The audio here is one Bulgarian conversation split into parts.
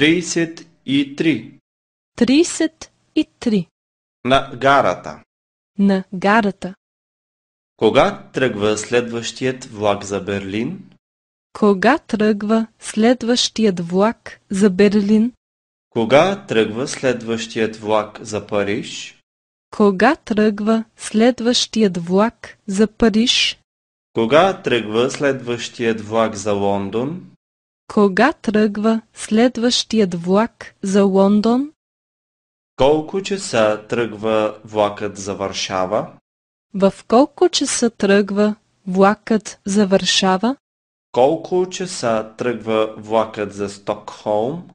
33. 33. На гарата. На гарата. Кога тръгва следващият влак за Берлин? Кога тръгва следващият влак за Берлин? Кога тръгва следващият влак за Париж? Кога тръгва следващият влак за Париж? Кога тръгва следващият влак за Лондон? Кога тръгва следващият влак за Лондон? Колко часа тръгва влакът за Варшава? В колко часа тръгва влакът за Варшава? Колко часа тръгва влакът за Стокхолм?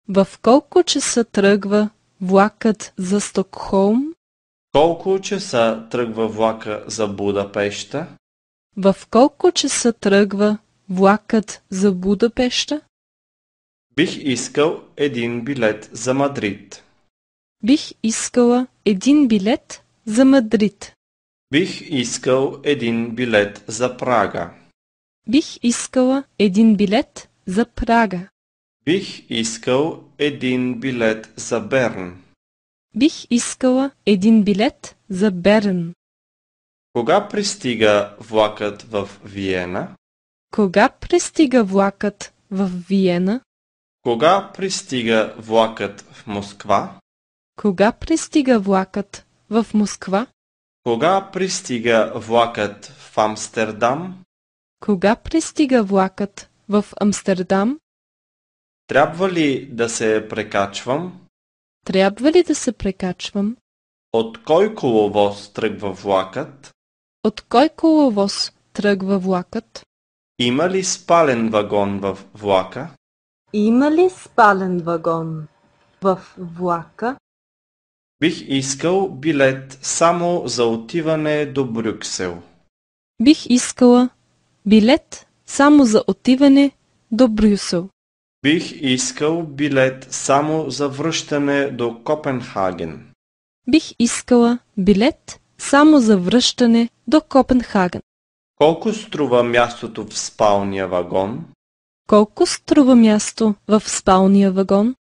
В колко часа тръгва влакът за Стокхолм? Колко часа тръгва влака за Будапеща? В колко часа тръгва влакът за Будапеща? Бих искал един билет за Мадрид. Бих искала един билет за Мадрид. Бих искал един билет за Прага. Бих искала един билет за Прага. Бих искал един билет за Берн. Бих искала един билет за Берн. Кога пристига влакът в Виена? Кога пристига влакът в Виена? Кога пристига влакът в Москва? Кога пристига влакът в Москва? Кога пристига влакът в Амстердам? Кога пристига влакът в Амстердам? Трябва ли да се прекачвам? Трябва ли да се прекачвам? От кой коловоз тръгва влакът? От кой коловоз тръгва влакът? Има ли спален вагон в влака? Има ли спален вагон в влака? Бих искал билет само за отиване до Брюксел. Бих искала билет само за отиване до Брюсел. Бих искал билет само за връщане до Копенхаген. Бих искала билет само за връщане до Копенхаген. Колко струва мястото в спалния вагон? Колко струва място в спалния вагон?